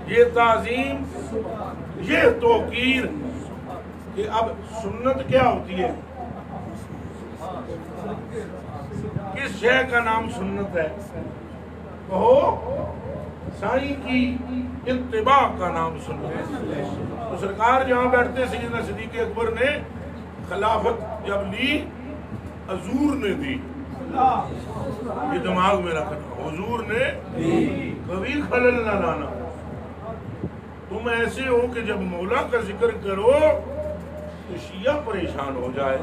یہ تعظیم، یہ توقیر کہ اب سنت کیا ہوتی ہے؟ کس شے کا نام سنت ہے؟ کہو سائیں کی اتباع کا نام سنت ہے۔ تو سرکار جہاں بیٹھتے سیدنا صدیق اکبر نے خلافت جب لی، حضور نے دی، یہ دماغ میں رکھنا، حضور نے کبھی خلل نہ لانا۔ تم ایسے ہو کہ جب مولا کا ذکر کرو تو شیعہ پریشان ہو جائے،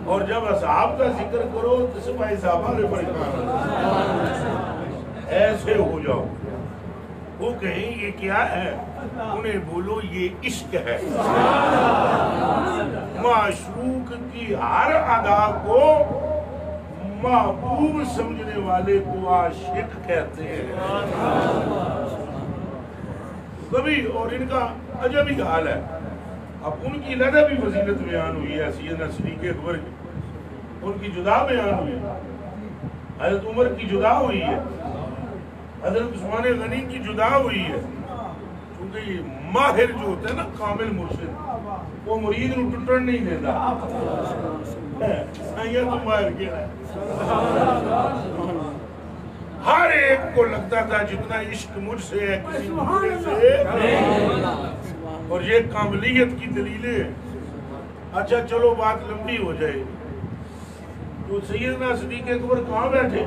اور جب اصحاب کا ذکر کرو تو سپاہی صحابہ نے پریشان ہو جائے۔ ایسے ہو جاؤ، وہ کہیں یہ کیا ہے، انہیں بولو یہ عشق ہے۔ معشوق کی ہر ادا کو محبوب سمجھنے والے کو عاشق کہتے ہیں۔ کبھی اور ان کا عجب ہی حال ہے، اب ان کی علیحدہ بھی فضیلت بیان ہوئی ہے، سیدنا صدیق اکبر کی، ان کی جدا بیان ہوئی ہے، حضرت عمر کی جدا ہوئی ہے، حضرت عثمان غنی کی جدا ہوئی ہے، کیونکہ یہ ماہر جو ہوتا ہے نا، کامل مرشد، وہ مرید نو ٹوٹن نہیں دیتا۔ سائیں تو ماہر کیا ہے، ہر ایک کو لگتا تھا جتنا عشق مجھ سے ہے کسی دوسرے سے، اور یہ کاملیت کی دلیلیں۔ اچھا چلو بات لمبی ہو جائے، تو سیدنا صدیق اکبر کہاں بیٹھے؟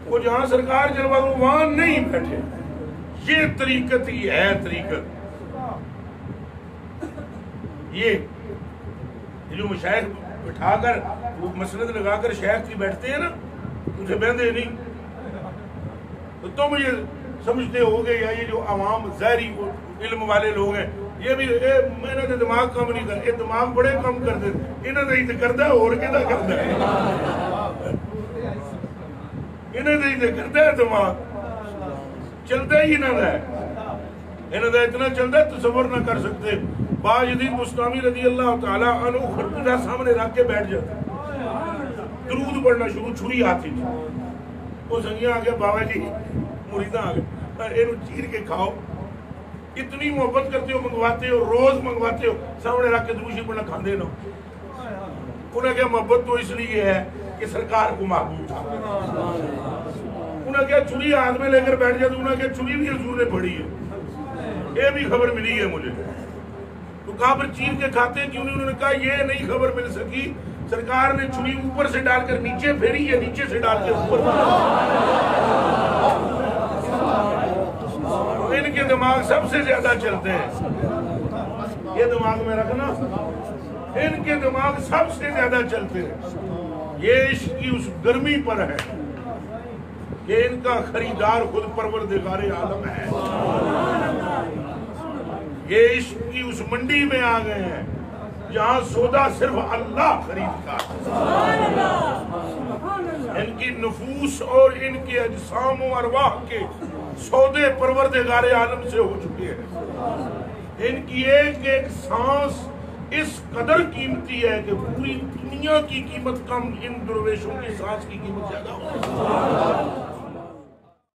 وہ جہاں سرکار جلوہ گو وہاں نہیں بیٹھے۔ یہ طریقت ہی ہے، طریقت یہ جو مشائخ بٹھا کر مسند لگا کر شیخ کی بیٹھتے ہیں نا، تجھے بیندے نہیں، تو تم یہ سمجھتے ہوگے، یا یہ جو عوام ظاہری علم والے لوگ ہیں، یہ بھی میں نے دماغ کم نہیں کر، یہ دماغ بڑے کم کر دے، انہیں نہیں تو کرتا ہے، اور کہتا کرتا ہے، انہیں نہیں تو کرتا ہے، دماغ چلتا ہی نہ ہے، انہیں تو اتنا چلتا ہے تصور نہ کر سکتے۔ باجدید مستعمی رضی اللہ تعالیٰ عنہ خربوزہ سامنے رکھ کے بیٹھ جاتے، درود پڑھنا شروع، چھری آتی تھی، وہ سنگیاں آگے بابا جی مریداں آگے اینو چیر کے کھاؤ، اتنی محبت کرتے ہو، منگواتے ہو، روز منگواتے ہو، سامنے رکھ کے دروشی پڑھنا کھاندے نو۔ انہیں کیا محبت تو اس لیے ہے کہ سرکار کو محبوب تھا، انہیں کیا چھری ہاتھ میں لے کر بیٹھ جاتے، انہیں کیا چھری بھی حضور نے پڑھی ہے، یہ بھی خبر ملی ہے مجھے۔ تو کہاں پر چیر کے کھاتے کیوں نہیں؟ انہوں نے کہا یہ نہیں خبر مل سکی، سرکار نے چھری اوپر سے ڈال کر نیچے پھیری یا نیچے سے ڈال کے اوپر۔ ان کے دماغ سب سے زیادہ چلتے ہیں، یہ دماغ میں رکھنا، ان کے دماغ سب سے زیادہ چلتے ہیں۔ یہ عشق کی اس گرمی پر ہے کہ ان کا خریدار خود پروردگار عالم ہے، یہ عشق کی اس منڈی میں آ گئے ہیں جہاں سودا صرف اللہ خریدتا ہے۔ ان کی نفوس اور ان کے اجسام و ارواح کے سودے پروردگار عالم سے ہو چکے ہیں۔ ان کی ایک ایک سانس اس قدر قیمتی ہے کہ پوری دنیا کی قیمت کم، ان درویشوں کی سانس کی قیمت زیادہ ہوتی ہے۔